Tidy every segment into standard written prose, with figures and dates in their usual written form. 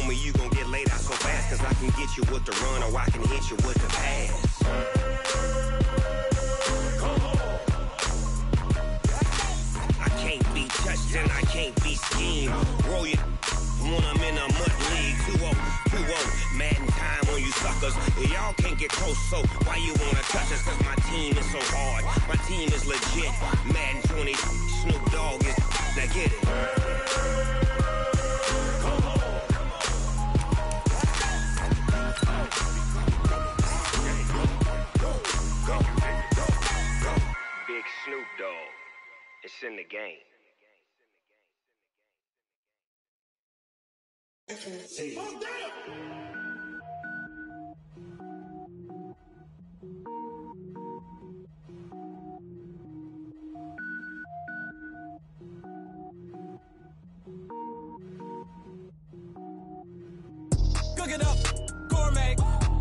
me you gon' get laid out so fast, cause I can get you with the run or I can hit you with the pass. I can't be touched and I can't be schemed. Roll you when I'm in a mud league. 2-0, Madden time on you suckers. Y'all can't get close, so why you wanna touch us? Cause my team is so hard, my team is legit. Madden 20, Snoop Dogg is, now get it. Big Snoop Dogg, it's in the game. Cook it up, gourmet.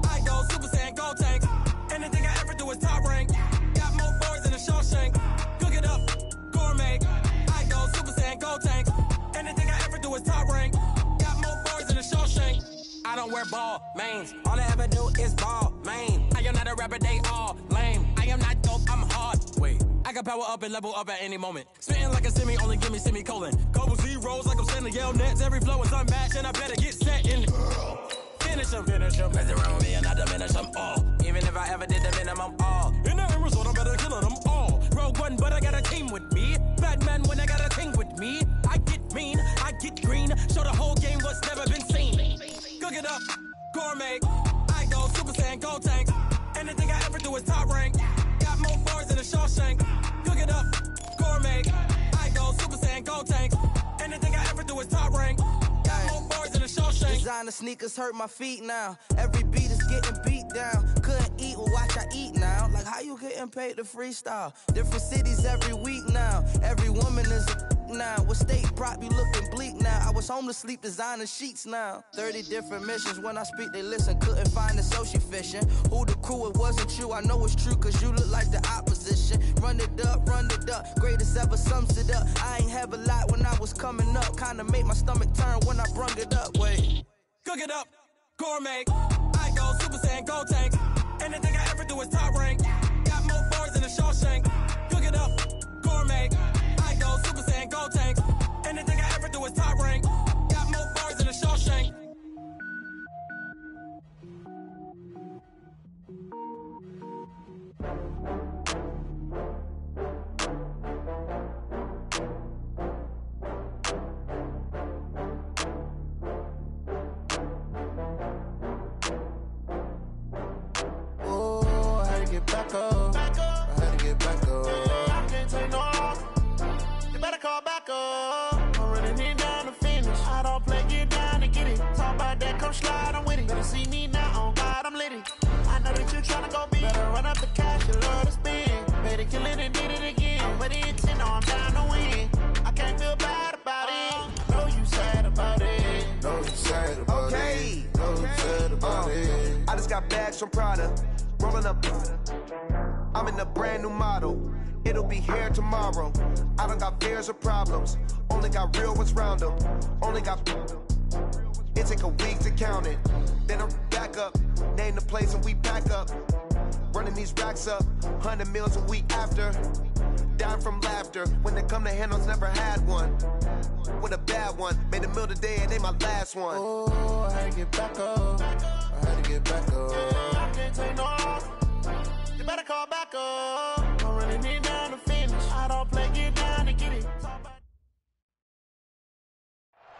I go Super Saiyan, gold tank. Anything I ever do is top rank. Got more boards than a Shawshank. Cook it up, gourmet. I go Super Saiyan, gold tank. Anything I ever do is top rank. Got more boards than a Shawshank. I don't wear ball mains. All I ever do is ball main. I am not a rapper, they all lame. I am not dope, I'm hard. Wait, I can power up and level up at any moment. Spitting like a semi, only give me semicolon. Couple zeros like I'm sending yell nets. Every flow is unmatched and I better get set in. Finish him. Mess around with me and I diminish them all. Even if I ever did the minimum all. In the end result, I'm better killing them all. Rogue One, but I got a team with me. Batman when I got a team with me. I get mean, I get green. Show the whole game what's never been seen. Cook it up, gourmet. I go Super Saiyan, gold tank. Anything I ever do is top rank. Got more boards than a Shawshank. Cook it up, gourmet. I go Super Saiyan, gold tank. Anything I ever do is top rank. Got more boards than a Shawshank. Designer sneakers hurt my feet now. Every beat is getting beat down. Couldn't eat, well watch I eat now. Like how you getting paid to freestyle? Different cities every week now. Every woman is a now. What state prop you looking bleak now? I was home to sleep designing sheets now. 30 different missions. When I speak they listen. Couldn't find the social fishing. Who the crew, it wasn't you. I know it's true cause you look like the opposition. Run it up. Greatest ever sums it up. I ain't have a lot when I was coming up. Kinda made my stomach turn when I brung it up. Wait. Cook it up, gourmet. I go Super Saiyan, gold tank. Anything I ever do is top rank. Got more boards than a Shawshank. Cook it up, gourmet. I go Super Saiyan, gold tank. Anything I ever do is top rank. Got more boards than a Shawshank. Back up. I had to get back up. I can't take no loss. You better call back up. I'm running it down to finish. I don't play, get down to get it. Talk about that, come slide, I'm with it. Better see me now, on God, I'm lit it. I know that you tryna go big. Better run up the cash, you love to spend. Better kill it and did it again. I'm with the intent, I'm down to win. I can't feel bad about it. Know you sad about it. Know you sad about it. Know you sad about it. I just got bags from Prada. Rolling up, I'm in a brand new model. It'll be here tomorrow. I don't got fears or problems. Only got real ones round them. Only got. It take a week to count it. Then I'm back up. Name the place and we pack up. Running these racks up. 100 meals a week after. Down from laughter. When they come to handles, never had one. With a bad one. Made a meal today and they my last one. Oh, I had to get back up. I had to get back up. I can't take no loss. You better call back up. I'm running it down to finish. I don't play, get down to get it.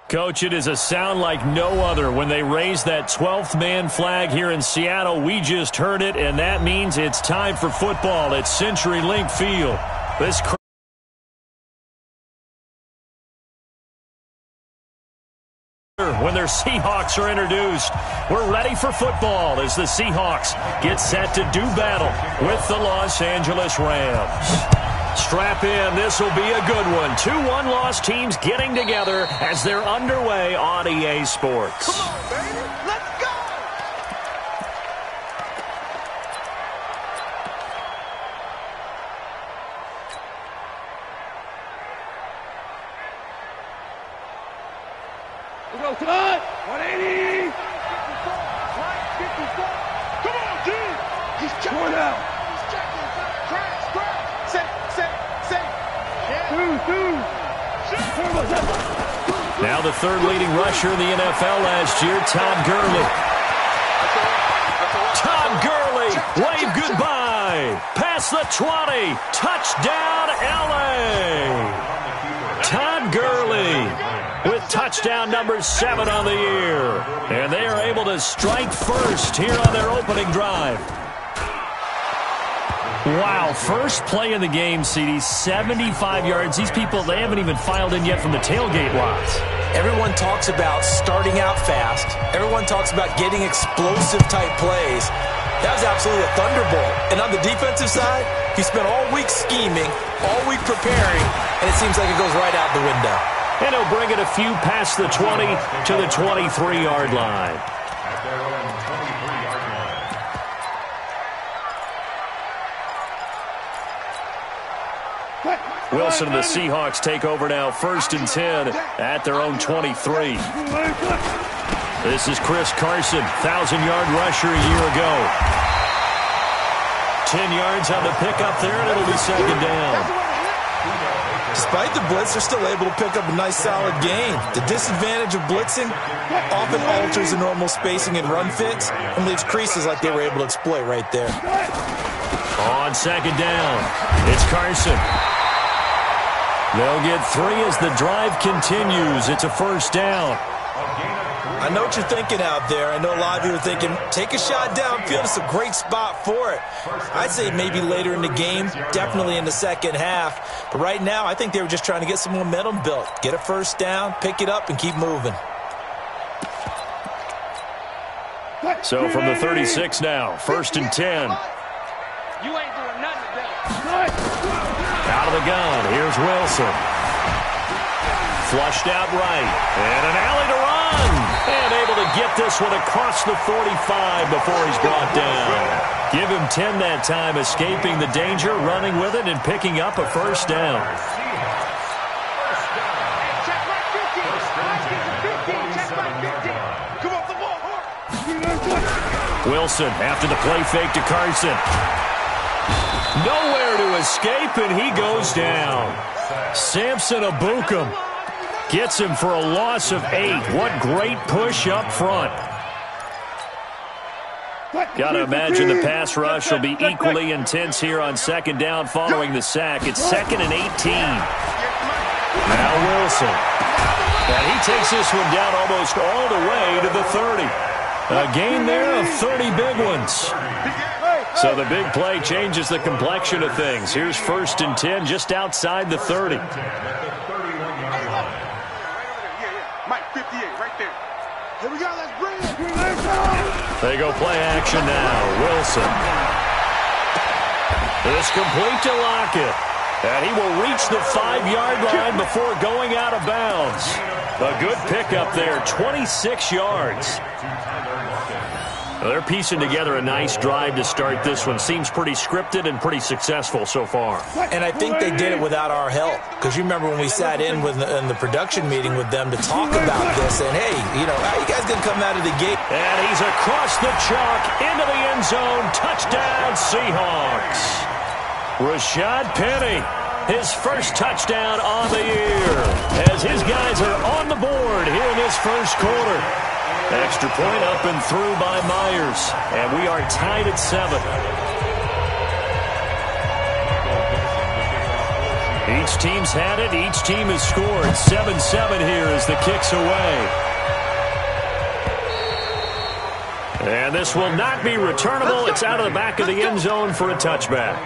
Coach, it is a sound like no other when they raise that 12th man flag here in Seattle. We just heard it, and that means it's time for football at CenturyLink Field. This when their Seahawks are introduced. We're ready for football as the Seahawks get set to do battle with the Los Angeles Rams. Strap in. This will be a good one. 2 one-loss teams getting together as they're underway on EA Sports. Come on, baby. Let's go. Let's go, tonight. 180. the third leading rusher in the NFL last year, Todd Gurley. Todd Gurley, wave goodbye. Past the 20. Touchdown, L.A. Todd Gurley with touchdown number 7 on the year. And they are able to strike first here on their opening drive. Wow, first play in the game, CD, 75 yards. These people, they haven't even filed in yet from the tailgate lots. Everyone talks about starting out fast. Everyone talks about getting explosive-type plays. That was absolutely a thunderbolt. And on the defensive side, he spent all week scheming, all week preparing, and it seems like it goes right out the window. And he'll bring it a few past the 20 to the 23-yard line. Wilson and the Seahawks take over now, 1st and 10 at their own 23. This is Chris Carson, 1,000-yard rusher a year ago. 10 yards on the pickup there, and it'll be 2nd down. Despite the blitz, they're still able to pick up a nice, solid gain. The disadvantage of blitzing often alters the normal spacing and run fits and leaves creases like they were able to exploit right there. On 2nd down, it's Carson. They'll get 3 as the drive continues. It's a 1st down. I know what you're thinking out there. I know a lot of you are thinking, take a shot downfield. It's a great spot for it. I'd say maybe later in the game, definitely in the second half. But right now, I think they were just trying to get some momentum built. Get a 1st down, pick it up, and keep moving. So from the 36 now, 1st and 10. You ain't doing nothing today. Out of the gun, here's Wilson. Flushed out right, and an alley to run. And able to get this one across the 45 before he's brought down. Give him 10 that time, escaping the danger, running with it, and picking up a 1st down. Check right 15. Check right 15. Come off the ball. Wilson after the play fake to Carson. Nowhere to escape, and he goes down. Samson Abukum gets him for a loss of 8. What great push up front. Got to imagine the pass rush will be equally intense here on 2nd down following the sack. It's 2nd and 18. Now Wilson. And he takes this one down almost all the way to the 30. A gain there of 30 big ones. So the big play changes the complexion of things. Here's 1st and 10 just outside the 30. Mike, 58, right there. Here we go, let's bring it. They go play action now. Wilson. This complete to Lockett. And he will reach the 5-yard line before going out of bounds. A good pickup there, 26 yards. Well, they're piecing together a nice drive to start this one. Seems pretty scripted and pretty successful so far. And I think they did it without our help. Because you remember when we sat in the production meeting with them to talk about this. And, hey, you know, how you guys going to come out of the gate? And he's across the chalk into the end zone. Touchdown, Seahawks. Rashad Penny, his 1st touchdown on the year. As his guys are on the board here in this 1st quarter. Extra point up and through by Myers. And we are tied at 7. Each team's had it. Each team has scored. 7-7 here as the kick's away. And this will not be returnable. It's out of the back of the end zone for a touchback.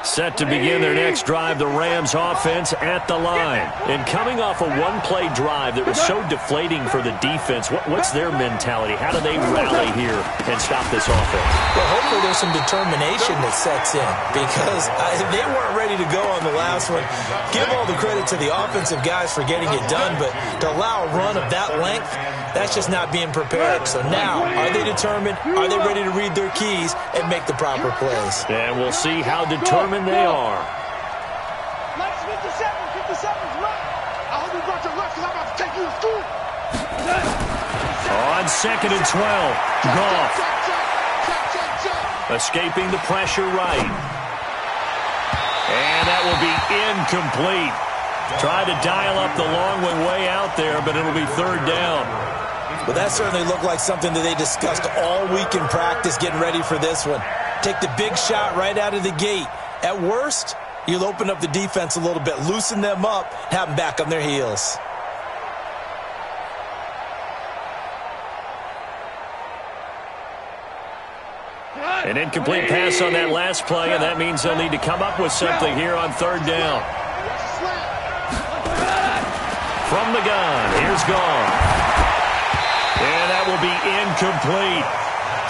Set to begin their next drive, the Rams offense at the line. And coming off a one-play drive that was so deflating for the defense, what's their mentality? How do they rally here and stop this offense? Well, hopefully there's some determination that sets in because they weren't ready to go on the last one. Give all the credit to the offensive guys for getting it done, but to allow a run of that length, that's just not being prepared. So now, are they determined? Are they ready to read their keys and make the proper plays? And we'll see how determined they are. Let's 57's right. I hope you brought your lunch because I'm about to take you to school. On 2nd and 12, Goff. Escaping the pressure right. And that will be incomplete. Tried to dial up the long way out there, but it'll be third down. Well, that certainly looked like something that they discussed all week in practice getting ready for this one. Take the big shot right out of the gate. At worst, you'll open up the defense a little bit, loosen them up, have them back on their heels. An incomplete pass on that last play, and that means they'll need to come up with something here on third down. From the gun, here's gone. And that will be incomplete.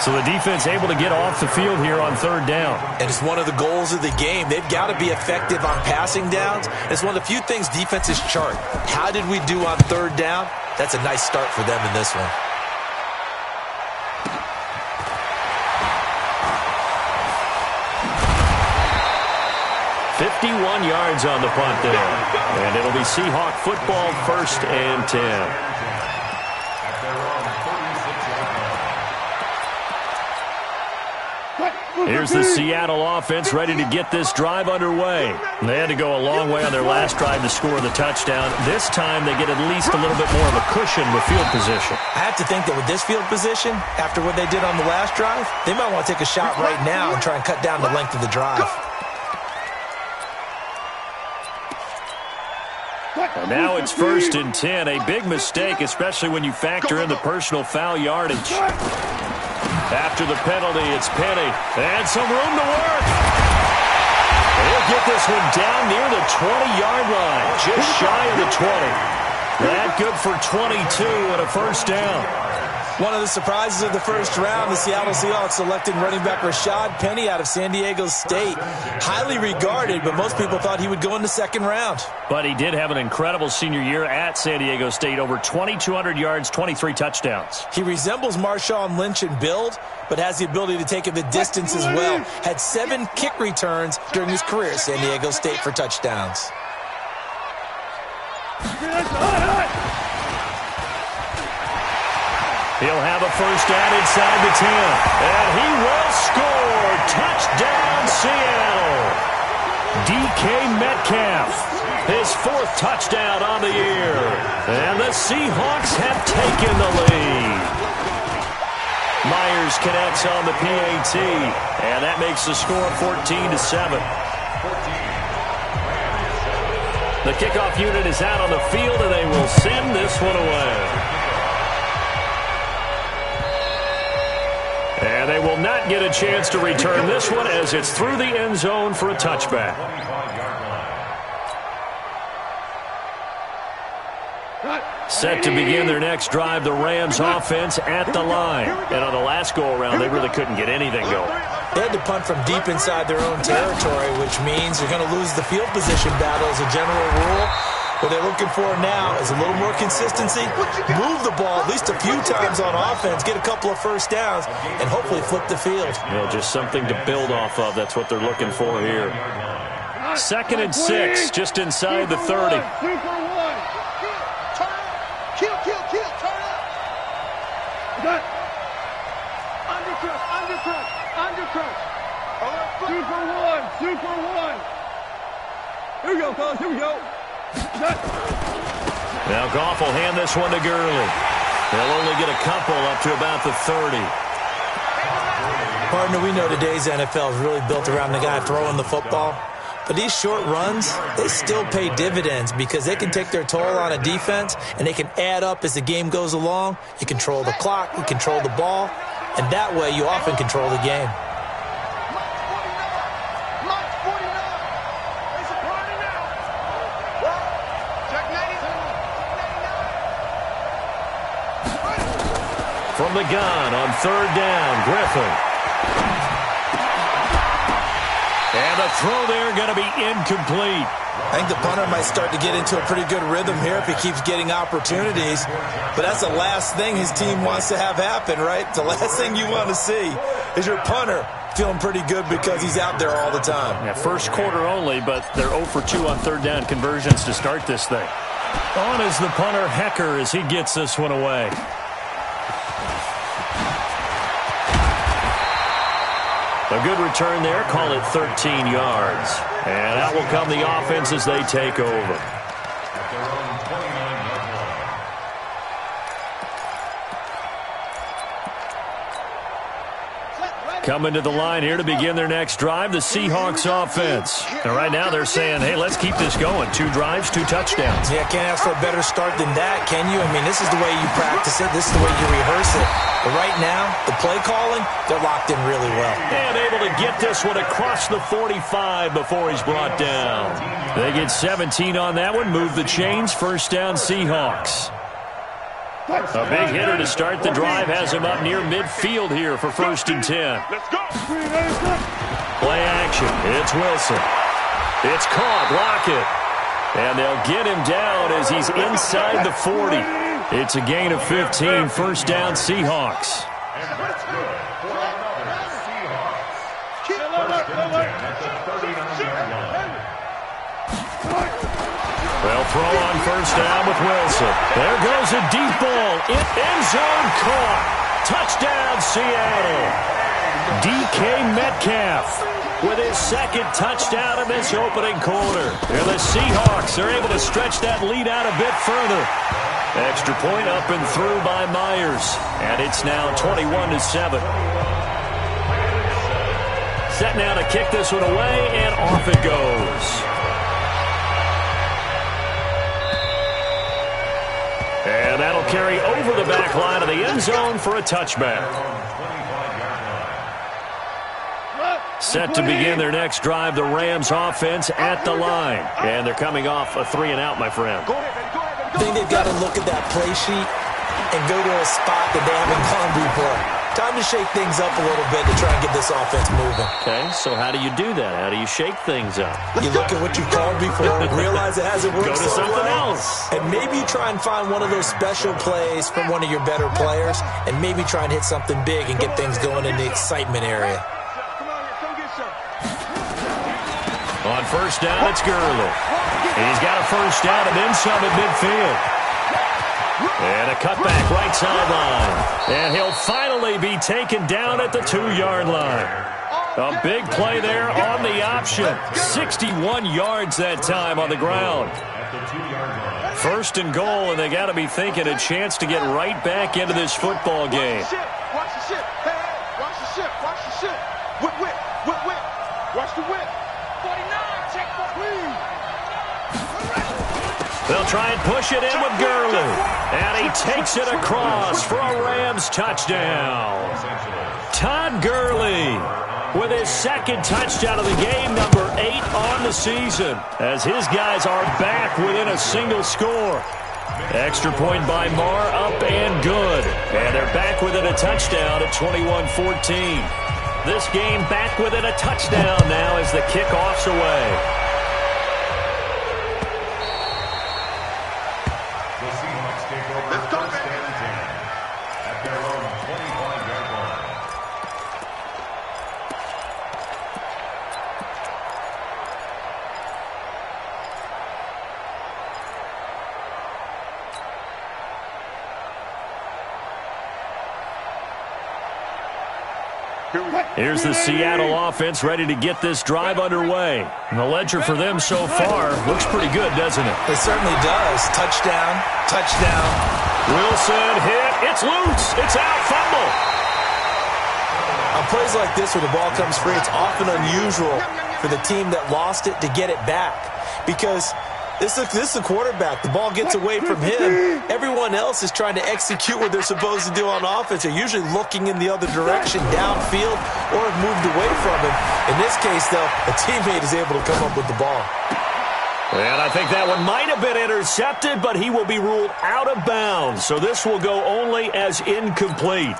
So the defense able to get off the field here on third down. And it's one of the goals of the game. They've got to be effective on passing downs. It's one of the few things defenses chart. How did we do on third down? That's a nice start for them in this one. 51 yards on the punt there. And it'll be Seahawk football, 1st and 10. Here's the Seattle offense ready to get this drive underway. They had to go a long way on their last drive to score the touchdown. This time they get at least a little bit more of a cushion with field position. I have to think that with this field position, after what they did on the last drive, they might want to take a shot right now and try and cut down the length of the drive. And now it's 1st and 10. A big mistake, especially when you factor in the personal foul yardage. After the penalty, it's Penny. And some room to work. He'll get this one down near the 20-yard line. Just shy of the 20. That good for 22 and a first down. One of the surprises of the first round, the Seattle Seahawks selected running back Rashad Penny out of San Diego State. Highly regarded, but most people thought he would go in the second round. But he did have an incredible senior year at San Diego State. Over 2,200 yards, 23 touchdowns. He resembles Marshawn Lynch in build, but has the ability to take it the distance as well. Had 7 kick returns during his career at San Diego State for touchdowns. He'll have a first down inside the 10. And he will score. Touchdown, Seattle. DK Metcalf, his 4th touchdown on the year. And the Seahawks have taken the lead. Myers connects on the PAT. And that makes the score 14-7. The kickoff unit is out on the field, and they will send this one away. And they will not get a chance to return this one as it's through the end zone for a touchback. Set to begin their next drive, the Rams offense at the line. And on the last go-around, they really couldn't get anything going. They had to punt from deep inside their own territory, which means you're going to lose the field position battle as a general rule. What they're looking for now is a little more consistency, move the ball at least a few times on offense, get a couple of first downs, and hopefully flip the field. You know, just something to build off of. That's what they're looking for here. 2nd and 6, just inside the 30. Super one. Here we go, fellas. Here we go. Now Goff will hand this one to Gurley. They'll only get a couple up to about the 30. Partner, we know today's NFL is really built around the guy throwing the football. But these short runs, they still pay dividends because they can take their toll on a defense and they can add up as the game goes along. You control the clock, you control the ball, and that way you often control the game. From the gun on 3rd down, Griffin. And the throw there going to be incomplete. I think the punter might start to get into a pretty good rhythm here if he keeps getting opportunities. But that's the last thing his team wants to have happen, right? The last thing you want to see is your punter feeling pretty good because he's out there all the time. Yeah, first quarter only, but they're 0 for 2 on 3rd down conversions to start this thing. On is the punter, Hecker, as he gets this one away. The A good return there. Call it 13 yards. And out will come the offense as they take over. Coming to the line here to begin their next drive, the Seahawks offense. And right now they're saying, hey, let's keep this going. 2 drives, 2 touchdowns. Yeah, can't ask for a better start than that, can you? I mean, this is the way you practice it. This is the way you rehearse it. But right now, the play calling, they're locked in really well. And able to get this one across the 45 before he's brought down. They get 17 on that one. Move the chains. First down, Seahawks. A big hitter to start the drive has him up near midfield here for 1st and 10. Let's go. Play action. It's Wilson. It's caught. Lockett. And they'll get him down as he's inside the 40. It's a gain of 15. First down, Seahawks. They'll throw on first down with Wilson. There goes a deep ball. End zone caught. Touchdown, Seattle. DK Metcalf with his 2nd touchdown in this opening quarter. And the Seahawks are able to stretch that lead out a bit further. Extra point up and through by Myers. And it's now 21-7. Set now to kick this one away, and off it goes. And that'll carry over the back line of the end zone for a touchback. Set to begin their next drive, the Rams offense at the line. And they're coming off a 3-and-out, my friend. I think they've got to look at that play sheet and go to a spot that they haven't gone before. Time to shake things up a little bit to try and get this offense moving. Okay, so how do you do that? How do you shake things up? You look at what you've called before, realize it hasn't worked Go to so something well, else. and maybe try and find one of those special plays from one of your better players, and maybe try and hit something big and get things going in the excitement area. On first down, it's Gurley. He's got a first down and then some at midfield. And a cutback right sideline. And he'll finally be taken down at the 2-yard line. A big play there on the option. 61 yards that time on the ground. 1st and goal, and they got to be thinking a chance to get right back into this football game. Watch the ship. Hey, watch the ship. Watch the ship. Whip. Watch the whip. 49, check for please. They'll try and push it in with Gurley. And he takes it across for a Rams touchdown. Todd Gurley with his 2nd touchdown of the game, number 8 on the season, as his guys are back within a single score. Extra point by Marr, up and good. And they're back within a touchdown at 21-14. This game back within a touchdown now as the kickoff's away. Here's the Seattle offense ready to get this drive underway. And the ledger for them so far looks pretty good, doesn't it? It certainly does. Touchdown. Wilson hit. It's loose. It's out. Fumble. On plays like this where the ball comes free, it's often unusual for the team that lost it to get it back. Because this is the quarterback. The ball gets away from him. Everyone else is trying to execute what they're supposed to do on offense. They're usually looking in the other direction, downfield, or have moved away from him. In this case, though, a teammate is able to come up with the ball. And I think that one might have been intercepted, but he will be ruled out of bounds. So this will go only as incomplete.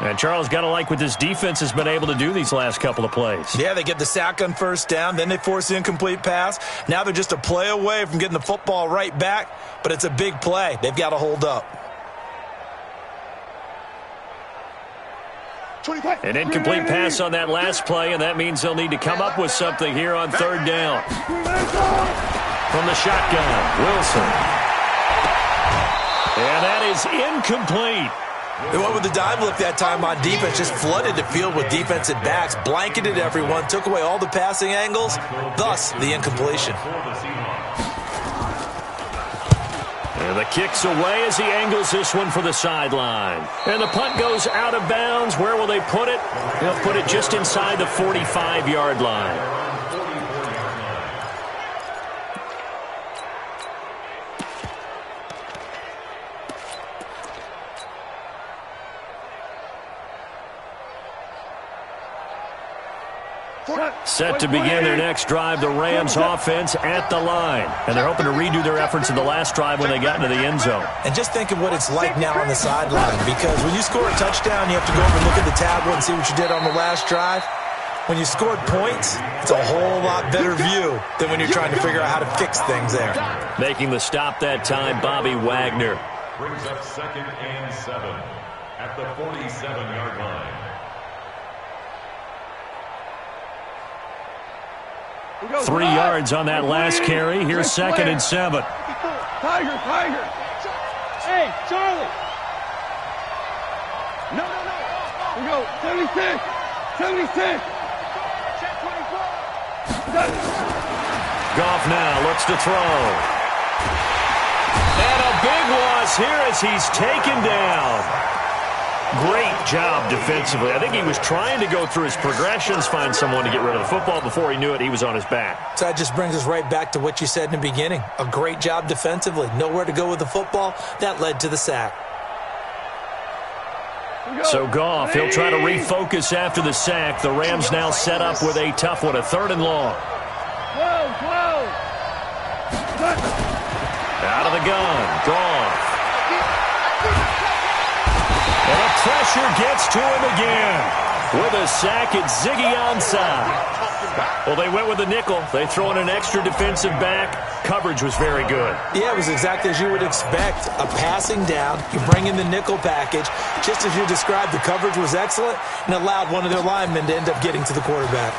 And Charles, got to like what this defense has been able to do these last couple of plays. Yeah, they get the sack on first down, then they force the incomplete pass. Now they're just a play away from getting the football right back, but it's a big play. They've got to hold up. An incomplete pass on that last play, and that means they'll need to come up with something here on 3rd down. From the shotgun, Wilson. And that is incomplete. They went with the dime look that time on defense, just flooded the field with defensive backs, blanketed everyone, took away all the passing angles, thus the incompletion. And the kick's away as he angles this one for the sideline. And the punt goes out of bounds. Where will they put it? They'll put it just inside the 45-yard line. Set to begin their next drive, the Rams offense at the line. And they're hoping to redo their efforts in the last drive when they got into the end zone. And just think of what it's like now on the sideline, because when you score a touchdown, you have to go over and look at the tablet and see what you did on the last drive. When you scored points, it's a whole lot better view than when you're trying to figure out how to fix things there. Making the stop that time, Bobby Wagner. Brings up 2nd and 7 at the 47-yard line. 3 yards on that last carry. Here's 2nd and 7. Tiger. Hey, Charlie. No. We go. 76. Check 24. Goff now looks to throw. And a big loss here as he's taken down. Great job defensively. I think he was trying to go through his progressions, find someone to get rid of the football. Before he knew it, he was on his back. So that just brings us right back to what you said in the beginning. A great job defensively. Nowhere to go with the football. That led to the sack. So Goff, he'll try to refocus after the sack. The Rams now set up with a tough one, a 3rd and long. Out of the gun, Goff. And a pressure gets to him again. With a sack, it's Ziggy Ansah. Well, they went with the nickel. They throw in an extra defensive back. Coverage was very good. Yeah, it was exactly as you would expect. A passing down. You bring in the nickel package. Just as you described, the coverage was excellent and allowed one of their linemen to end up getting to the quarterback.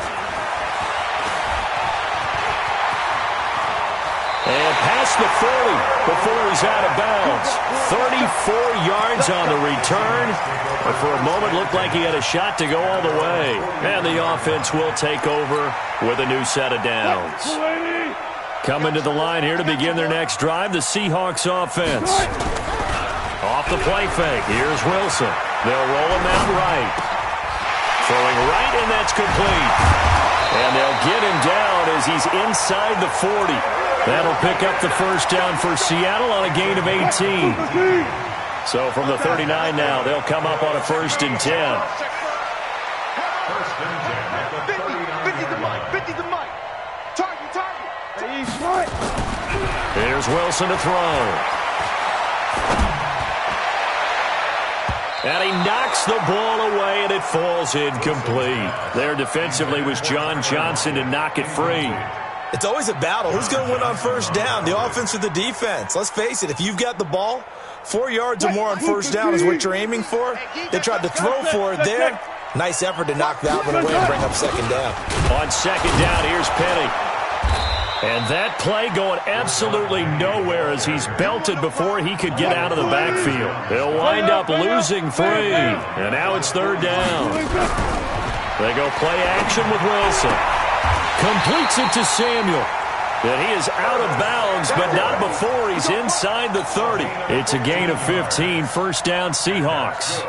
And past the 40 before he's out of bounds. 34 yards on the return. But for a moment, looked like he had a shot to go all the way. And the offense will take over with a new set of downs. Coming to the line here to begin their next drive, the Seahawks offense. Off the play fake. Here's Wilson. They'll roll him out right. Throwing right, and that's complete. And they'll get him down as he's inside the 40. That'll pick up the first down for Seattle on a gain of 18. So from the 39 now, they'll come up on a 1st and 10. 50 the mic. Target. Here's Wilson to throw. And he knocks the ball away, and it falls incomplete. There defensively was John Johnson to knock it free. It's always a battle. Who's going to win on first down, the offense or the defense? Let's face it, if you've got the ball, 4 yards or more on first down is what you're aiming for. They tried to throw for it there. Nice effort to knock that one away and bring up 2nd down. On 2nd down, here's Penny. And that play going absolutely nowhere as he's belted before he could get out of the backfield. They'll wind up losing 3. And now it's 3rd down. They go play action with Wilson. Completes it to Samuel. And he is out of bounds, but not before he's inside the 30. It's a gain of 15. 1st down, Seahawks.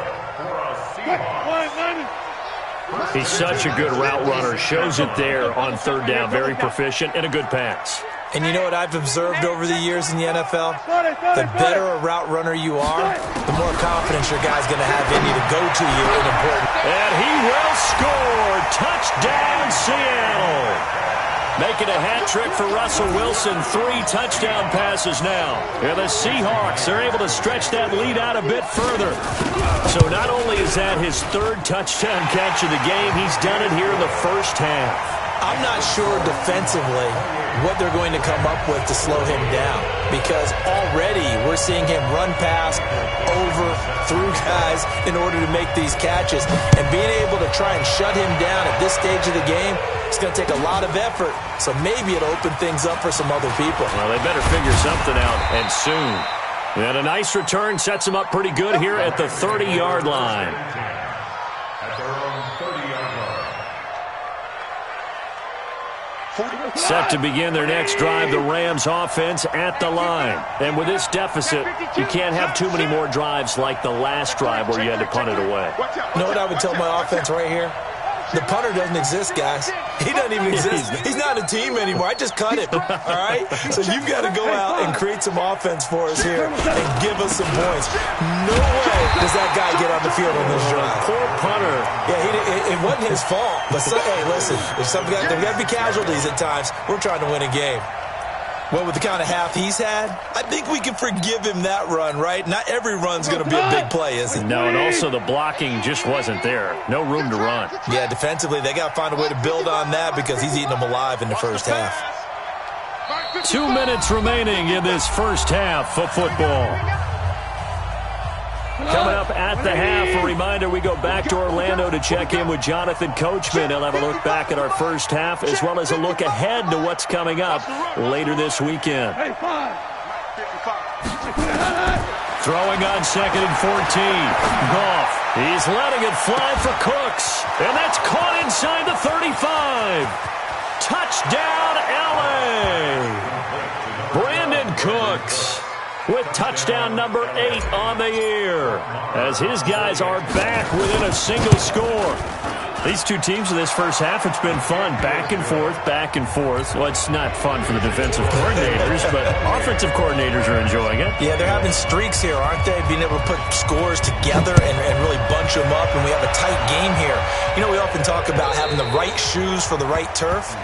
He's such a good route runner. Shows it there on 3rd down. Very proficient and a good pass. And you know what I've observed over the years in the NFL? The better a route runner you are, the more confidence your guy's going to have in you to go to you in important. And he will score. Touchdown, Seattle. Making a hat trick for Russell Wilson. 3 touchdown passes now. And the Seahawks are able to stretch that lead out a bit further. So not only is that his 3rd touchdown catch of the game, he's done it here in the first half. I'm not sure defensively what they're going to come up with to slow him down, because already we're seeing him run past, over, through guys in order to make these catches. And being able to try and shut him down at this stage of the game, it's going to take a lot of effort. So maybe it'll open things up for some other people. Well, they better figure something out, and soon. And a nice return sets him up pretty good here at the 30-yard line. At their own 30-yard line. Set to begin their next drive, the Rams offense at the line. And with this deficit, you can't have too many more drives like the last drive where you had to punt it away. You know what I would tell my offense right here? The punter doesn't exist, guys. He doesn't even exist. He's not a team anymore. I just cut him, all right? So you've got to go out and create some offense for us here and give us some points. No way does that guy get on the field on this drive. Poor punter. Yeah, it wasn't his fault. But, hey, listen, there's got to be casualties at times. We're trying to win a game. Well, with the kind of half he's had, I think we can forgive him that run, right? Not every run's going to be a big play, is it? No, and also the blocking just wasn't there. No room to run. Yeah, defensively, they got to find a way to build on that because he's eating them alive in the first half. 2 minutes remaining in this first half of football. Coming up at the half, a reminder, we go back to Orlando to check in with Jonathan Coachman. He'll have a look back at our first half as well as a look ahead to what's coming up later this weekend. Throwing on 2nd and 14. Goff, he's letting it fly for Cooks. And that's caught inside the 35. Touchdown, L.A. Brandon Cooks with touchdown number 8 on the year, as his guys are back within a single score. These two teams in this first half, it's been fun. Back and forth, back and forth. Well, it's not fun for the defensive coordinators, but offensive coordinators are enjoying it. Yeah, they're having streaks here, aren't they? Being able to put scores together and really bunch them up, and we have a tight game here. You know, we often talk about having the right shoes for the right turf.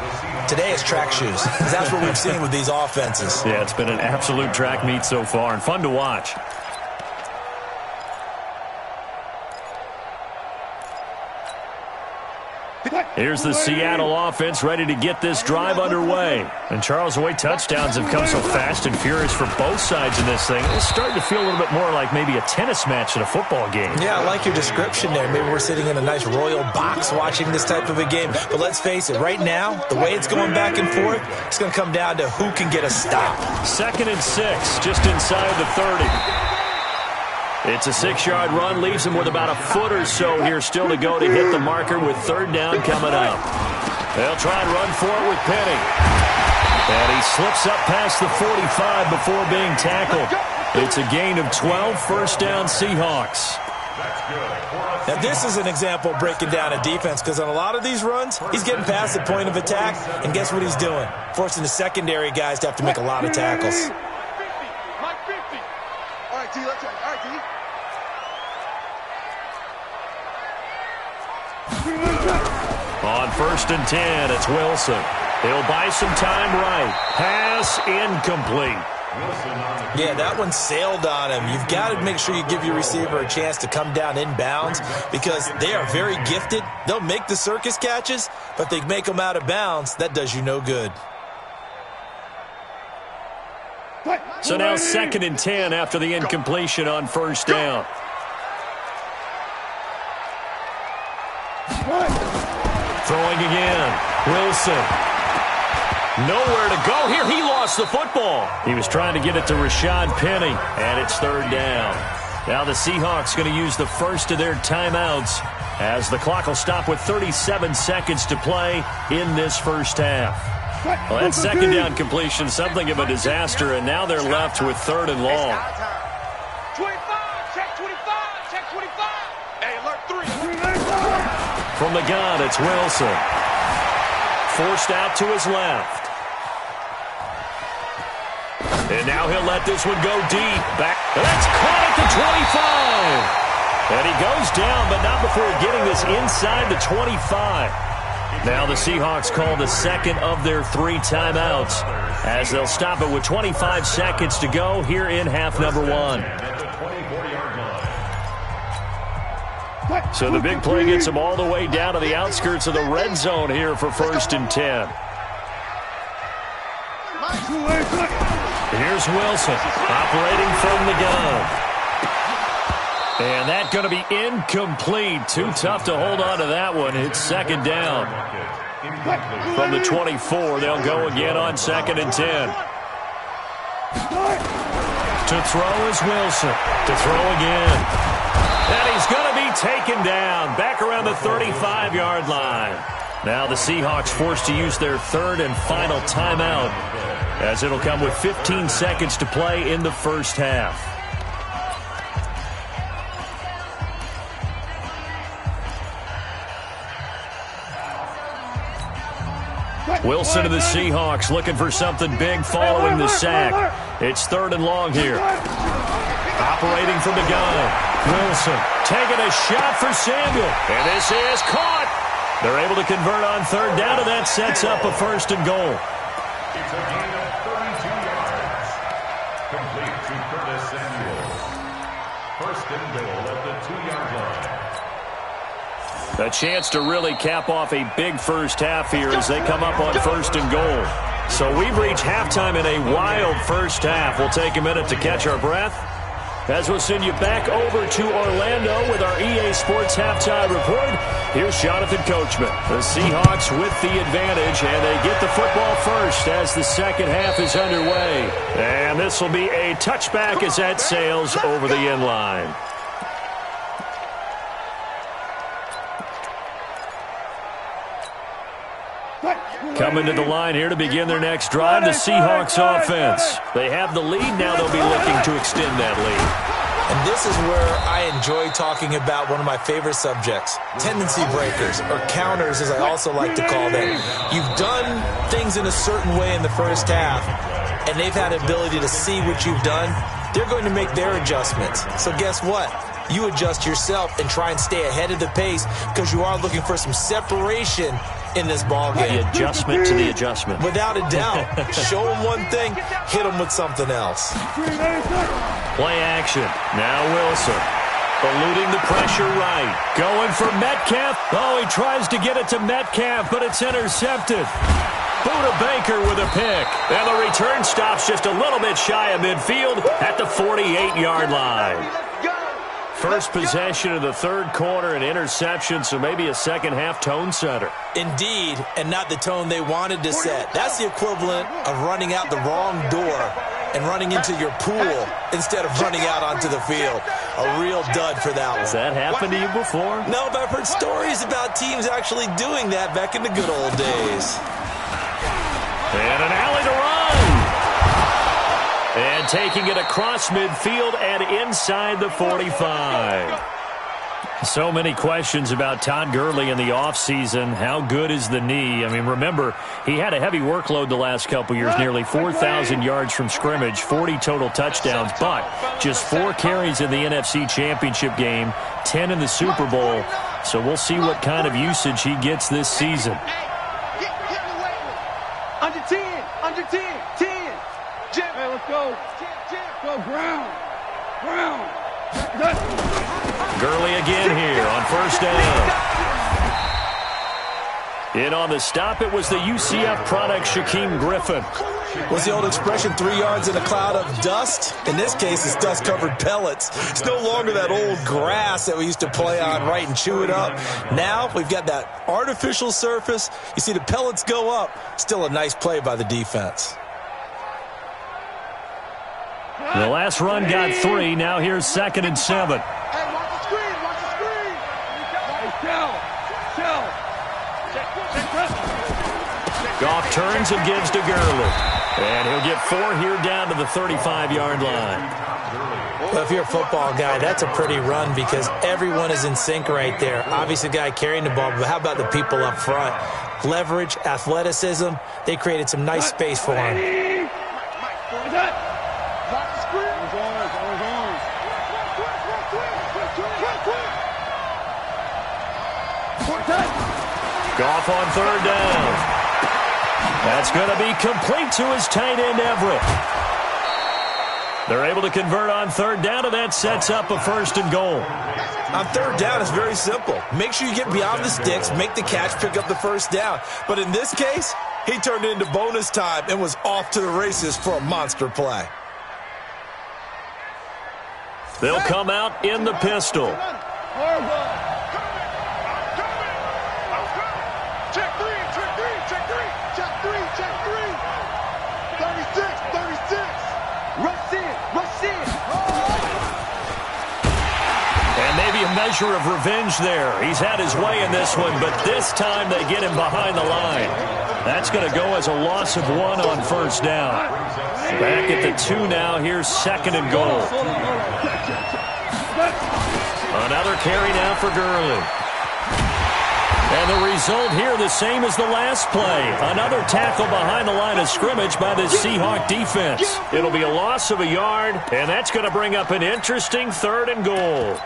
Today it's track shoes. That's what we've seen with these offenses. Yeah, it's been an absolute track meet so far and fun to watch. Here's the Seattle offense ready to get this drive underway. And Charles, the way touchdowns have come so fast and furious for both sides in this thing, it's starting to feel a little bit more like maybe a tennis match in a football game. Yeah, I like your description there. Maybe we're sitting in a nice royal box watching this type of a game. But let's face it, right now, the way it's going back and forth, it's going to come down to who can get a stop. 2nd and 6, just inside the 30. It's a 6-yard run, leaves him with about a foot or so here still to go to hit the marker with 3rd down coming up. They'll try and run for it with Penny. And he slips up past the 45 before being tackled. It's a gain of 12, 1st down Seahawks. Now, this is an example of breaking down a defense because on a lot of these runs, he's getting past the point of attack, and guess what he's doing? Forcing the secondary guys to have to make a lot of tackles. All right, D, let's go. All right, D. On 1st and 10, it's Wilson. He'll buy some time right. Pass incomplete. Yeah, that one sailed on him. You've got to make sure you give your receiver a chance to come down inbounds because they are very gifted. They'll make the circus catches, but they make them out of bounds. That does you no good. So now 2nd and 10 after the incompletion on 1st down. Throwing again. Wilson. Nowhere to go here. He lost the football. He was trying to get it to Rashad Penny, and it's 3rd down. Now the Seahawks going to use the first of their timeouts as the clock will stop with 37 seconds to play in this first half. Well, that 2nd down completion, something of a disaster, and now they're left with 3rd and long. 25, check 25, check 25. Hey, alert 3. From the gun, it's Wilson. Forced out to his left. And now he'll let this one go deep. Back. That's caught at the 25. And he goes down, but not before getting this inside the 25. Now the Seahawks call the 2nd of their 3 timeouts as they'll stop it with 25 seconds to go here in half number 1. So the big play gets them all the way down to the outskirts of the red zone here for 1st and 10. Here's Wilson operating from the gun. And that's going to be incomplete. Too tough to hold on to that one. It's 2nd down. From the 24, they'll go again on 2nd and 10. To To throw is Wilson. To throw again. And he's going to be taken down back around the 35-yard line. Now the Seahawks forced to use their third and final timeout, as it'll come with 15 seconds to play in the first half. Wilson to the Seahawks looking for something big following the sack. It's third and long here. Operating from the gun. Wilson taking a shot for Samuel. And this is caught. They're able to convert on third down, and that sets up a first and goal. It's a gain of 32 yards. Complete to Curtis Samuel. First and goal at the 2-yard line. A chance to really cap off a big first half here as they come up on first and goal. So we've reached halftime in a wild first half. We'll take a minute to catch our breath, as we'll send you back over to Orlando with our EA Sports Halftime Report. Here's Jonathan Coachman. The Seahawks with the advantage, and they get the football first as the second half is underway. And this will be a touchback as that sails over the end line. Coming to the line here to begin their next drive, the Seahawks offense. They have the lead. Now they'll be looking to extend that lead. And this is where I enjoy talking about one of my favorite subjects, tendency breakers, or counters as I also like to call them. You've done things in a certain way in the first half, and they've had the ability to see what you've done. They're going to make their adjustments. So guess what? You adjust yourself and try and stay ahead of the pace because you are looking for some separation in this ball game. The adjustment to the adjustment. Without a doubt. Show them one thing, hit them with something else. Play action. Now Wilson. Eluding the pressure right. Going for Metcalf. Oh, he tries to get it to Metcalf, but it's intercepted. Buda Baker with a pick. And the return stops just a little bit shy of midfield at the 48-yard line. First possession of the third quarter, an interception, so maybe a second-half tone setter. Indeed, and not the tone they wanted to set. That's the equivalent of running out the wrong door and running into your pool instead of running out onto the field. A real dud for that one. Has that happened to you before? No, but I've heard stories about teams actually doing that back in the good old days. And an alley to run. And taking it across midfield and inside the 45. So many questions about Todd Gurley in the offseason. How good is the knee? I mean, remember, he had a heavy workload the last couple years, nearly 4,000 yards from scrimmage, 40 total touchdowns, but just 4 carries in the NFC Championship game, 10 in the Super Bowl. So we'll see what kind of usage he gets this season. Under 10, under 10, 10. Jim, hey, let's go. Go, Brown. Gurley again here on first down. In on the stop, it was the UCF product, Shaquem Griffin. What's the old expression, 3 yards in a cloud of dust? In this case, it's dust-covered pellets. It's no longer that old grass that we used to play on, right, and chew it up. Now we've got that artificial surface. You see the pellets go up. Still a nice play by the defense. The last run got 3. Now here's 2nd and 7. Hey, watch the screen, watch the screen. Hey, chill. Goff turns and gives to Gurley. And he'll get 4 here down to the 35-yard line. Well, if you're a football guy, that's a pretty run because everyone is in sync right there. Obviously, the guy carrying the ball, but how about the people up front? Leverage, athleticism, they created some nice space for him. Goff on third down. That's going to be complete to his tight end, Everett. They're able to convert on third down, and that sets up a first and goal. On third down, it's very simple. Make sure you get beyond the sticks, make the catch, pick up the first down. But in this case, he turned it into bonus time and was off to the races for a monster play. They'll come out in the pistol. Check three. 36. Rush in. measure of revenge there. He's had his way in this one, but this time they get him behind the line. That's going to go as a loss of 1 on first down. Back at the 2 now. Here's 2nd and goal. Another carry now for Gurley. And the result here the same as the last play. Another tackle behind the line of scrimmage by the Seahawk defense. It'll be a loss of a yard, and that's going to bring up an interesting 3rd and goal.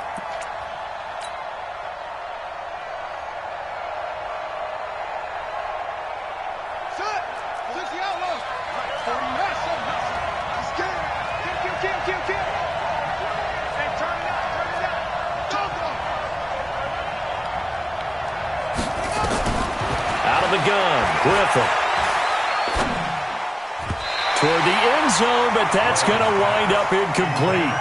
Toward the end zone, but that's going to wind up incomplete.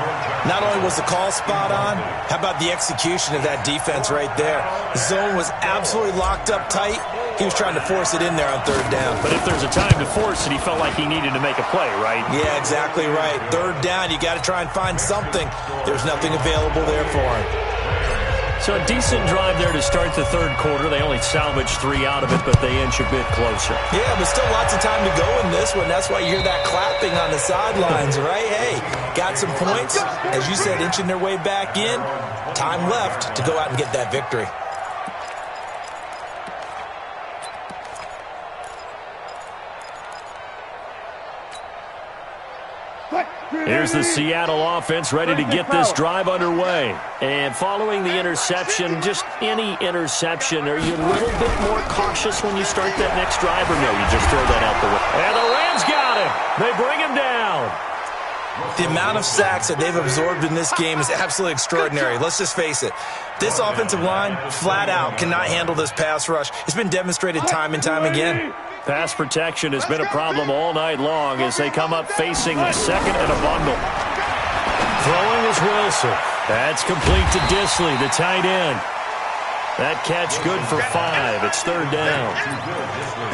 Not only was the call spot on, how about the execution of that defense right there? The zone was absolutely locked up tight. He was trying to force it in there on 3rd down. But if there's a time to force it, he felt like he needed to make a play, right? Yeah, exactly right. 3rd down, you got to try and find something. There's nothing available there for him. So a decent drive there to start the 3rd quarter. They only salvaged 3 out of it, but they inch a bit closer. Yeah, but still lots of time to go in this one. That's why you hear that clapping on the sidelines, right? Hey, got some points. As you said, inching their way back in. Time left to go out and get that victory. Here's the Seattle offense ready to get this drive underway. And following the interception, just any interception, are you a little bit more cautious when you start that next drive, or no, you just throw that out the way? And the Rams got him. They bring him down. The amount of sacks that they've absorbed in this game is absolutely extraordinary. Let's just face it. This offensive line, flat out, cannot handle this pass rush. It's been demonstrated time and time again. Pass protection has been a problem all night long as they come up facing 2nd and a bundle. Throwing is Wilson. That's complete to Disley, the tight end. That catch good for 5. It's 3rd down.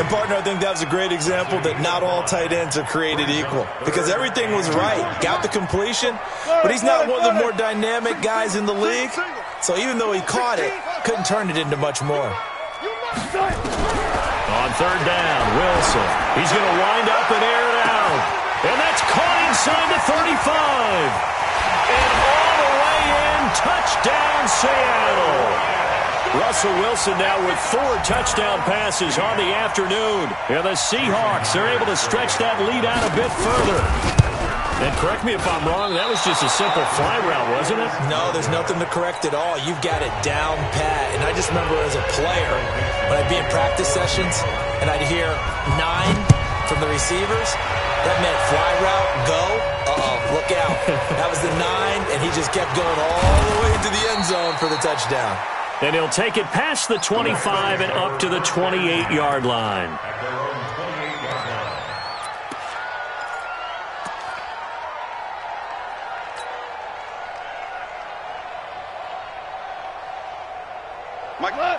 And, partner, I think that was a great example that not all tight ends are created equal. Because everything was right. Got the completion, but he's not one of the more dynamic guys in the league. So even though he caught it, couldn't turn it into much more. On 3rd down, Wilson. He's going to wind up and air it out. And that's caught inside the 35. And all the way in, touchdown Seattle. Russell Wilson now with 4 touchdown passes on the afternoon. And the Seahawks are able to stretch that lead out a bit further. And correct me if I'm wrong, that was just a simple fly route, wasn't it? No, there's nothing to correct at all. You've got it down pat. And I just remember as a player, when I'd be in practice sessions and I'd hear 9 from the receivers, that meant fly route, go. Uh-oh, look out. That was the 9, and he just kept going all the way into the end zone for the touchdown. And he'll take it past the 25 and up to the 28-yard line.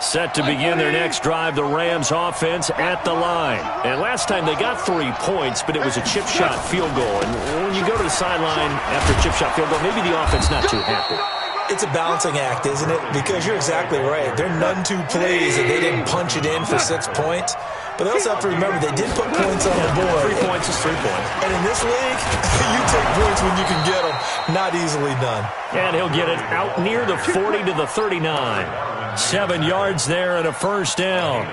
Set to begin their next drive, the Rams offense at the line. And last time they got 3 points, but it was a chip shot field goal. And when you go to the sideline after a chip shot field goal, maybe the offense not too happy. It's a balancing act, isn't it? Because you're exactly right. They're none too pleased that they didn't punch it in for 6 points. But they also have to remember they did put points on the board. 3 points is 3 points. And in this league, you take points when you can get them. Not easily done. And he'll get it out near the 40 to the 39. 7 yards there and a first down.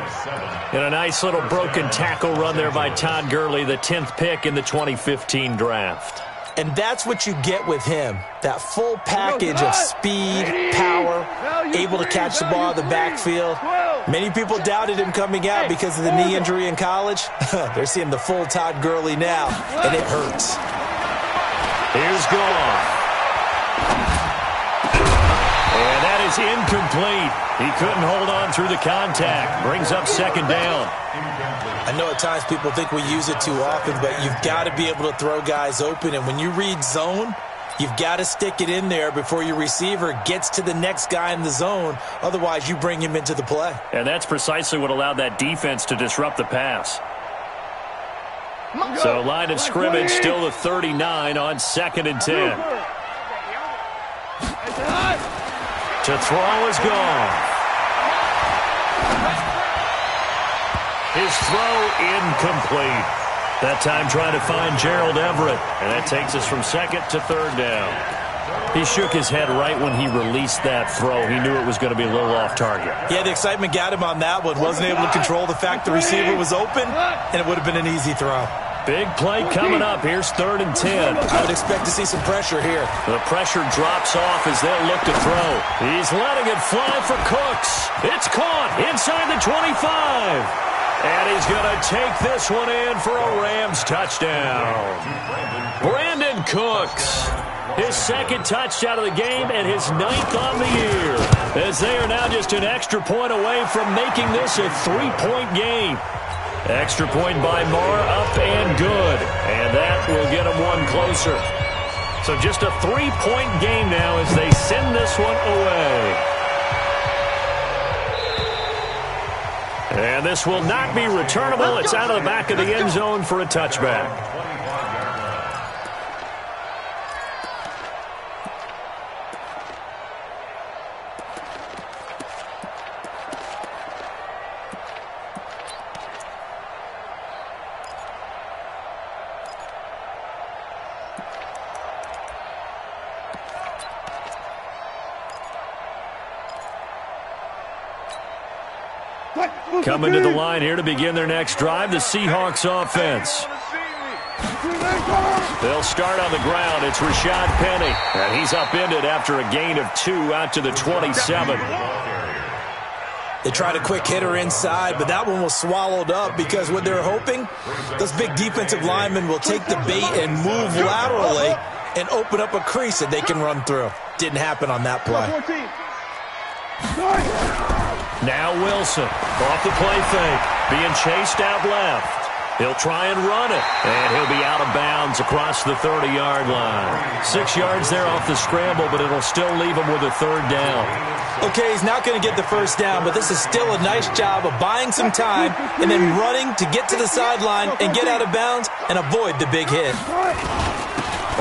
And a nice little broken tackle run there by Todd Gurley, the 10th pick in the 2015 draft. And that's what you get with him. That full package of speed, power, able to catch the ball in the backfield. Many people doubted him coming out because of the knee injury in college. They're seeing the full Todd Gurley now, and it hurts. Here's Goff. And that is incomplete. He couldn't hold on through the contact. Brings up 2nd down. I know at times people think we use it too often, but you've got to be able to throw guys open. And when you read zone, you've got to stick it in there before your receiver gets to the next guy in the zone. Otherwise, you bring him into the play. And that's precisely what allowed that defense to disrupt the pass. So line of scrimmage still the 39 on 2nd and 10. To throw is gone. His throw incomplete. That time trying to find Gerald Everett. And that takes us from second to third down. He shook his head right when he released that throw. He knew it was going to be a little off target. Yeah, the excitement got him on that one. Wasn't able to control the fact the receiver was open, and it would have been an easy throw. Big play coming up. Here's 3rd and 10. I would expect to see some pressure here. The pressure drops off as they'll look to throw. He's letting it fly for Cooks. It's caught inside the 25. And he's going to take this one in for a Rams touchdown. Brandon Cooks. His 2nd touchdown of the game and his 9th on the year. As they are now just an extra point away from making this a 3-point game. Extra point by Marr, up and good. And that will get them one closer. So just a 3-point game now as they send this one away. And this will not be returnable. It's out of the back of the end zone for a touchback. Coming to the line here to begin their next drive, the Seahawks offense. They'll start on the ground. It's Rashad Penny, and he's upended after a gain of 2 out to the 27. They tried a quick hitter inside, but that one was swallowed up because what they're hoping, those big defensive linemen will take the bait and move laterally and open up a crease that they can run through. Didn't happen on that play. Now Wilson, off the play fake, being chased out left. He'll try and run it, and he'll be out of bounds across the 30-yard line. 6 yards there off the scramble, but it'll still leave him with a 3rd down. Okay, he's not going to get the 1st down, but this is still a nice job of buying some time and then running to get to the sideline and get out of bounds and avoid the big hit.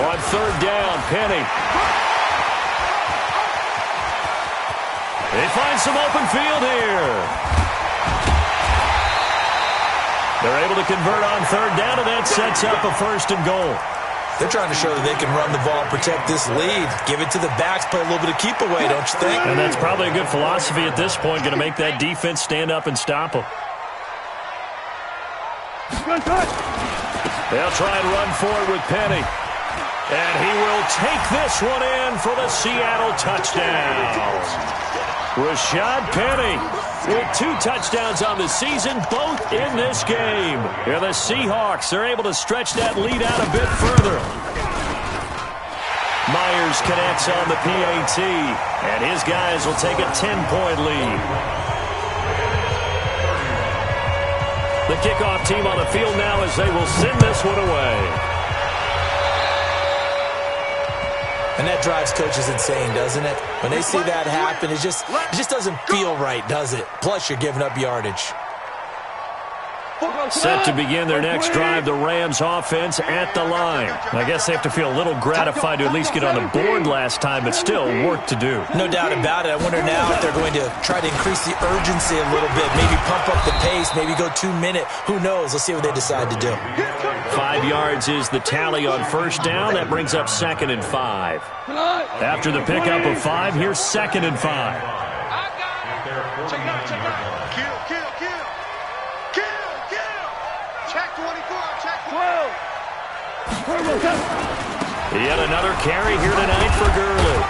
On 3rd down, Penny. They find some open field here. They're able to convert on 3rd down, and that sets up a 1st and goal. They're trying to show that they can run the ball and protect this lead. Give it to the backs, play a little bit of keep away, don't you think? And that's probably a good philosophy at this point, going to make that defense stand up and stop them. They'll try and run forward with Penny. And he will take this one in for the Seattle touchdown. Rashad Penny with 2 touchdowns on the season, both in this game. And the Seahawks are able to stretch that lead out a bit further. Myers connects on the PAT, and his guys will take a 10-point lead. The kickoff team on the field now as they will send this one away. And that drives coaches insane, doesn't it? When they see that happen, it just doesn't feel right, does it? Plus, you're giving up yardage. Set to begin their next drive, the Rams offense at the line. I guess they have to feel a little gratified to at least get on the board last time, but still work to do. No doubt about it. I wonder now if they're going to try to increase the urgency a little bit, maybe pump up the pace, maybe go 2-minute. Who knows? Let's see what they decide to do. 5 yards is the tally on 1st down. That brings up 2nd and 5. After the pickup of 5, here's 2nd and 5. Check out. Kill. Check 24, check 12. Yet another carry here tonight for Gurley.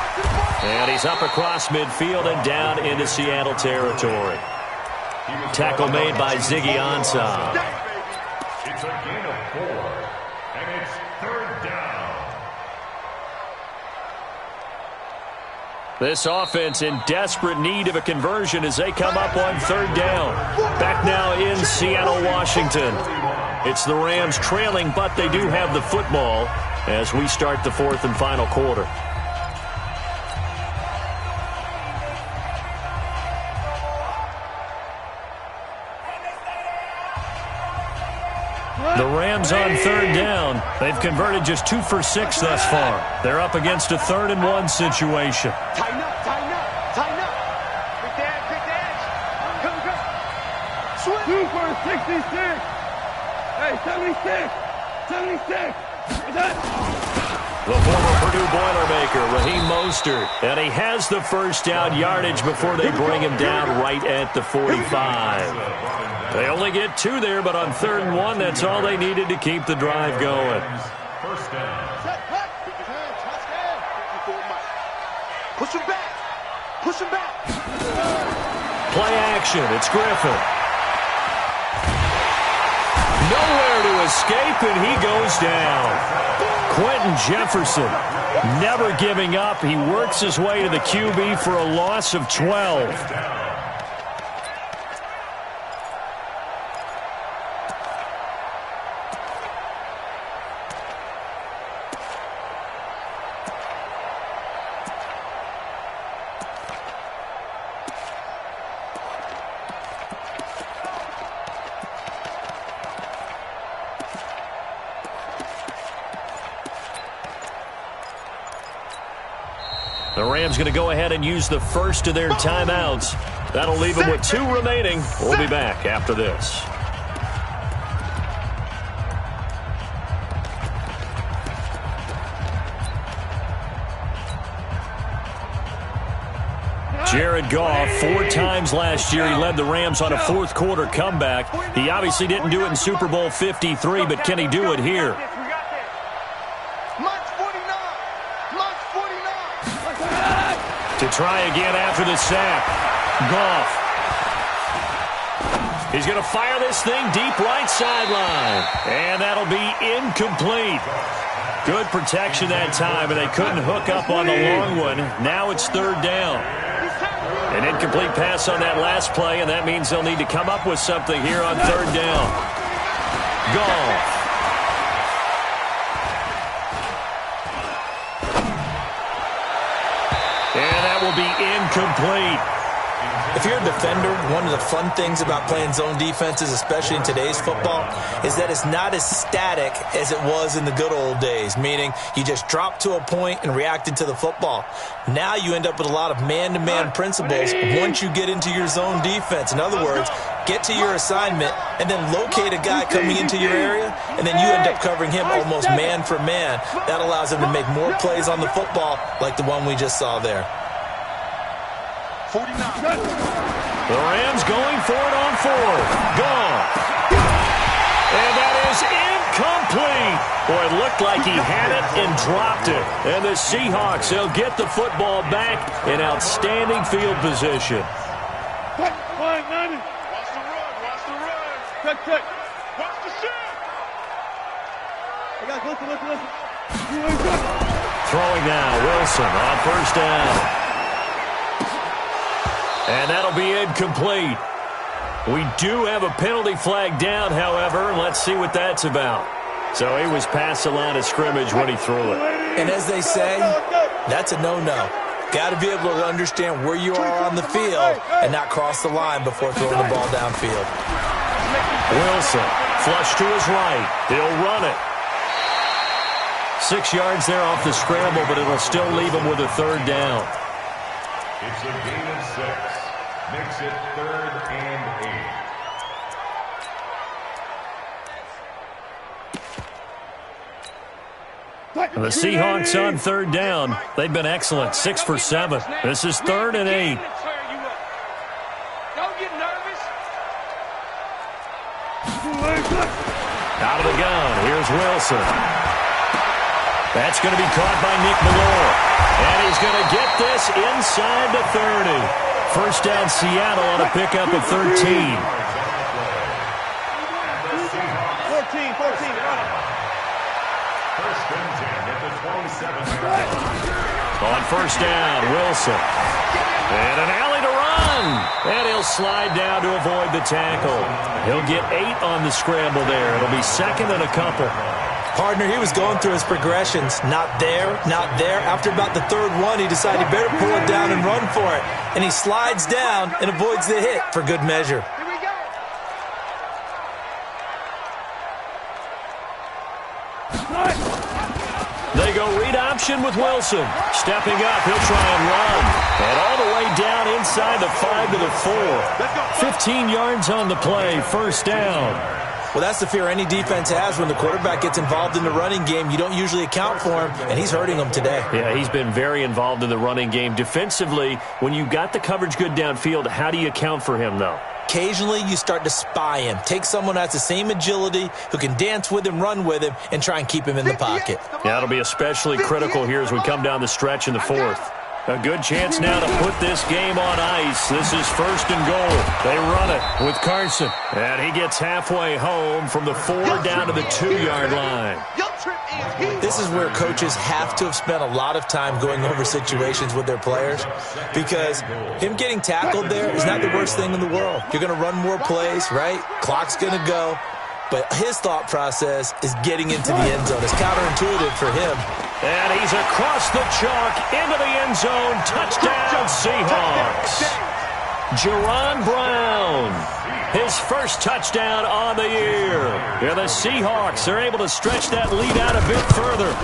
And he's up across midfield and down into Seattle territory. Tackle made by Ziggy Ansah. It's a gain of 4, and it's 3rd down. This offense in desperate need of a conversion as they come up on 3rd down. Back now in Seattle, Washington. It's the Rams trailing, but they do have the football as we start the 4th and final quarter. The Rams on 3rd down. They've converted just 2 for 6 thus far. They're up against a 3rd and 1 situation. Tighten up. 66. Hey, 76. 76. What's that? The former Purdue Boilermaker, Raheem Mostert. And he has the first down yardage before they bring him down right at the 45. They only get 2 there, but on 3rd and 1, that's all they needed to keep the drive going. First down. Push him back. Push him back. Play action. It's Griffin. Nowhere to escape, and he goes down. Quentin Jefferson never giving up. He works his way to the QB for a loss of 12. The Rams going to go ahead and use the first of their timeouts. That'll leave them with 2 remaining. We'll be back after this. Jared Goff, 4 times last year, he led the Rams on a fourth-quarter comeback. He obviously didn't do it in Super Bowl 53, but can he do it here? To try again after the sack. Goff. He's going to fire this thing deep right sideline. And that'll be incomplete. Good protection that time, and they couldn't hook up on the long one. Now it's 3rd down. An incomplete pass on that last play, and that means they'll need to come up with something here on 3rd down. Goff. And that will be incomplete. If you're a defender, one of the fun things about playing zone defenses, especially in today's football, is that it's not as static as it was in the good old days, meaning you just drop to a point and reacted to the football. Now you end up with a lot of man-to-man principles once you get into your zone defense. In other words, get to your assignment and then locate a guy coming into your area, and then you end up covering him almost man for man. That allows him to make more plays on the football like the one we just saw there. 49. The Rams going for it on 4th. Gone. And that is incomplete. Boy, it looked like he had it and dropped it. And the Seahawks, they'll get the football back in outstanding field position. Watch the run. Watch the run. Check. Watch the shot. Hey, guys, listen. Throwing now, Wilson on 1st down. And that'll be incomplete. We do have a penalty flag down, however. Let's see what that's about. So he was past the line of scrimmage when he threw it. And as they say, that's a no-no. Got to be able to understand where you are on the field and not cross the line before throwing the ball downfield. Wilson, flush to his right. He'll run it. 6 yards there off the scramble, but it'll still leave him with a 3rd down. It's a gain of 6. Makes it 3rd and 8. The Seahawks on 3rd down. They've been excellent. 6 for 7. This is 3rd and 8. Don't get nervous. Out of the gun. Here's Wilson. That's going to be caught by Nick Ballore. And he's going to get this inside the 30. First down, Seattle on a pickup of 13. 14. First and 10 at the 27-yard line. On 1st down, Wilson. And an alley to run. And he'll slide down to avoid the tackle. He'll get 8 on the scramble there. It'll be 2nd and a couple. Partner, he was going through his progressions. Not there, not there. After about the 3rd one, he decided he better pull it down and run for it. And he slides down and avoids the hit for good measure. Here we go. They go read option with Wilson. Stepping up, he'll try and run. And all the way down inside the 5 to the 4. 15 yards on the play, first down. Well, that's the fear any defense has when the quarterback gets involved in the running game. You don't usually account for him, and he's hurting them today. Yeah, he's been very involved in the running game. Defensively, when you got the coverage good downfield, how do you account for him, though? Occasionally, you start to spy him. Take someone who has the same agility, who can dance with him, run with him, and try and keep him in the pocket. Yeah, that'll be especially critical here as we come down the stretch in the fourth. A good chance now to put this game on ice. This is first and goal. They run it with Carson. And he gets halfway home from the 4 down to the 2-yard line. This is where coaches have to have spent a lot of time going over situations with their players, because him getting tackled there is not the worst thing in the world. You're going to run more plays, right? Clock's going to go. But his thought process is getting into the end zone. It's counterintuitive for him. And he's across the chalk into the end zone. Touchdown, Seahawks. Jerron Brown, his first touchdown on the year. And the Seahawks are able to stretch that lead out a bit further.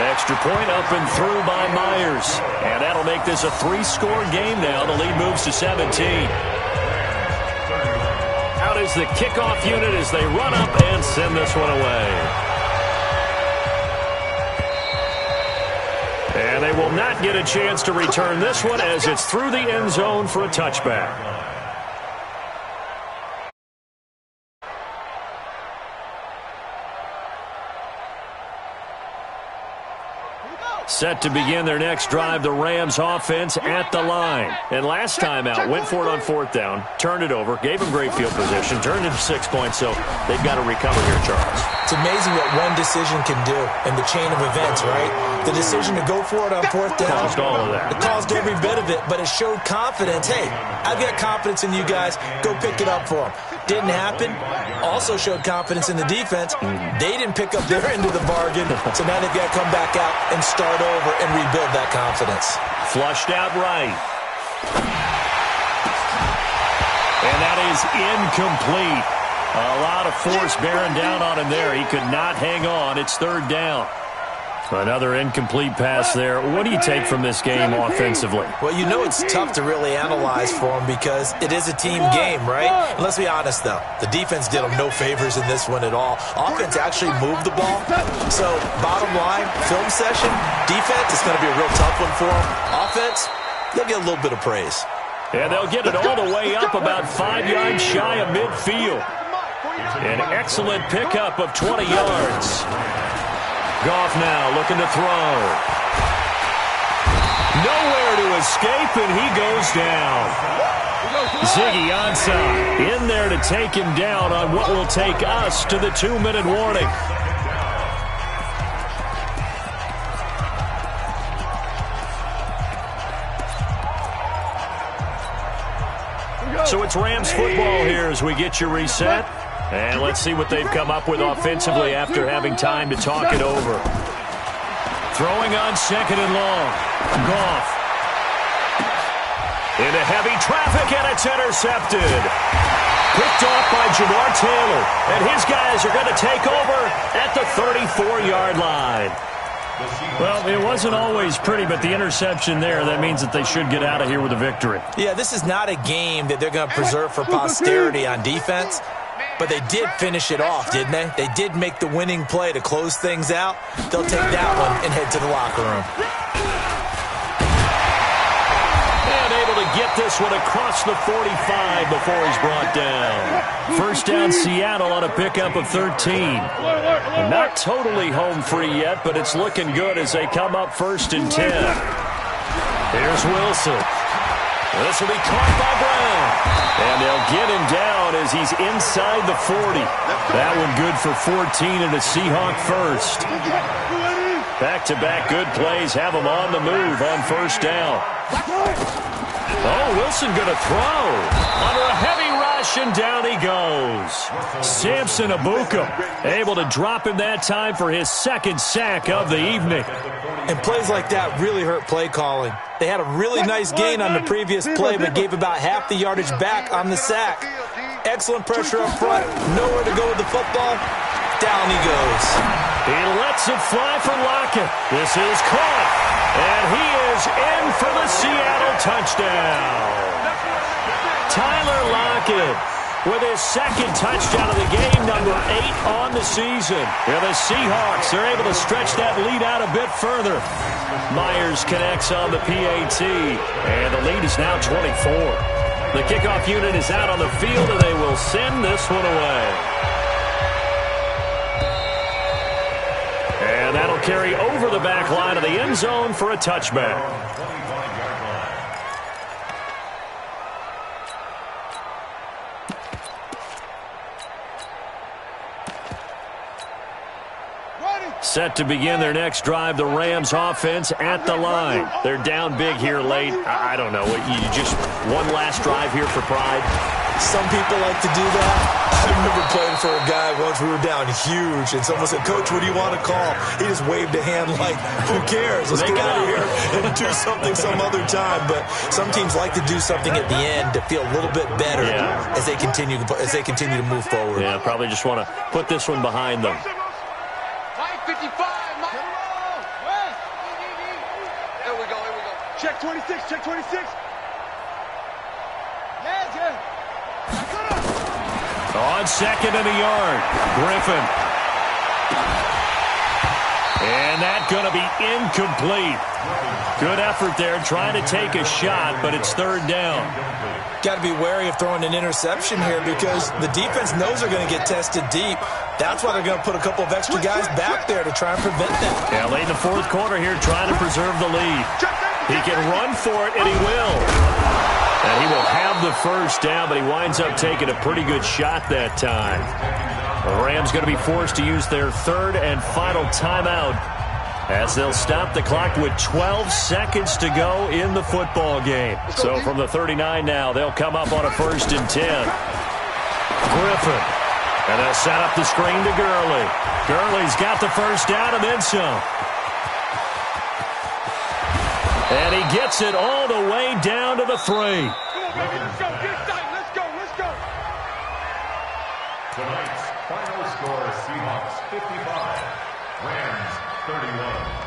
Extra point up and through by Myers. And that'll make this a 3-score game now. The lead moves to 17. Out is the kickoff unit as they run up and send this one away. And they will not get a chance to return this one as it's through the end zone for a touchback. Set to begin their next drive, the Rams offense at the line. And last time out, went for it on 4th down, turned it over, gave them great field position, turned into 6 points, so they've got to recover here, Charles. It's amazing what one decision can do in the chain of events, right? The decision to go for it on 4th down. Caused all of that. It caused every bit of it, but it showed confidence. Hey, I've got confidence in you guys. Go pick it up for them. Didn't happen. Also showed confidence in the defense. They didn't pick up their end of the bargain, so now they've got to come back out and start over and rebuild that confidence. Flushed out right. And that is incomplete. A lot of force bearing down on him there. He could not hang on. It's 3rd down. Another incomplete pass there. What do you take from this game offensively? Well, you know it's tough to really analyze for them because it is a team game, right? And let's be honest, though. The defense did them no favors in this one at all. Offense actually moved the ball. So, bottom line, film session, defense is going to be a real tough one for them. Offense, they'll get a little bit of praise. And they'll get it all the way up about 5 yards shy of midfield. An excellent pickup of 20 yards. Goff now looking to throw. Nowhere to escape, and he goes down. Ziggy onside. In there to take him down on what will take us to the 2-minute warning. So it's Rams football here as we get you reset. And let's see what they've come up with offensively after having time to talk it over. Throwing on 2nd and long. Goff. Into heavy traffic, and it's intercepted. Picked off by Jamar Taylor. And his guys are going to take over at the 34-yard line. Well, it wasn't always pretty, but the interception there, that means that they should get out of here with a victory. Yeah, this is not a game that they're going to preserve for posterity on defense. But they did finish it off, didn't they? They did make the winning play to close things out. They'll take that one and head to the locker room. And able to get this one across the 45 before he's brought down. First down, Seattle on a pickup of 13. Not totally home free yet, but it's looking good as they come up 1st and 10. Here's Wilson. This will be caught by Brown. And they'll get him down as he's inside the 40. That one good for 14 and a Seahawk first. Back-to-back good plays have him on the move on 1st down. Oh, Wilson going to throw. Under a heavy rush, and down he goes. Samson Abuka able to drop him that time for his 2nd sack of the evening. And plays like that really hurt play calling. They had a really nice gain on the previous play, but gave about half the yardage back on the sack. Excellent pressure up front. Nowhere to go with the football. Down he goes. He lets Lets it fly for Lockett. This is caught. And he is in for the Seattle touchdown. Tyler Lockett with his second touchdown of the game, number 8 on the season. Yeah, the Seahawks are able to stretch that lead out a bit further. Myers connects on the PAT, and the lead is now 24. The kickoff unit is out on the field, and they will send this one away. And that'll carry over the back line of the end zone for a touchback. Set to begin their next drive, the Rams offense at the line. They're down big here late. I don't know. You just one last drive here for pride? Some people like to do that. I remember playing for a guy once. We were down huge, and someone said, "Coach, what do you want to call?" He just waved a hand like, "Who cares? Let's get out of here and do something some other time." But some teams like to do something at the end to feel a little bit better as they continue to move forward. Yeah, probably just want to put this one behind them. 55, Mike. Here we go. Check 26, check 26. On second and a yard, Griffin. And that's going to be incomplete. Good effort there, trying to take a shot, but it's third down. Got to be wary of throwing an interception here because the defense knows they're going to get tested deep. That's why they're going to put a couple of extra guys back there to try and prevent that. Yeah, late in the fourth quarter here, trying to preserve the lead. He can run for it, and he will. And he will have the first down, but he winds up taking a pretty good shot that time. The Rams going to be forced to use their third and final timeout as they'll stop the clock with 12 seconds to go in the football game. So from the 39 now, they'll come up on a 1st and 10. Griffin. And they'll set up the screen to Gurley. Gurley's got the first down and then some. And he gets it all the way down to the 3. Come on, baby, let's go. Get excited. Let's go. Tonight's final score, Seahawks 55, Rams 31.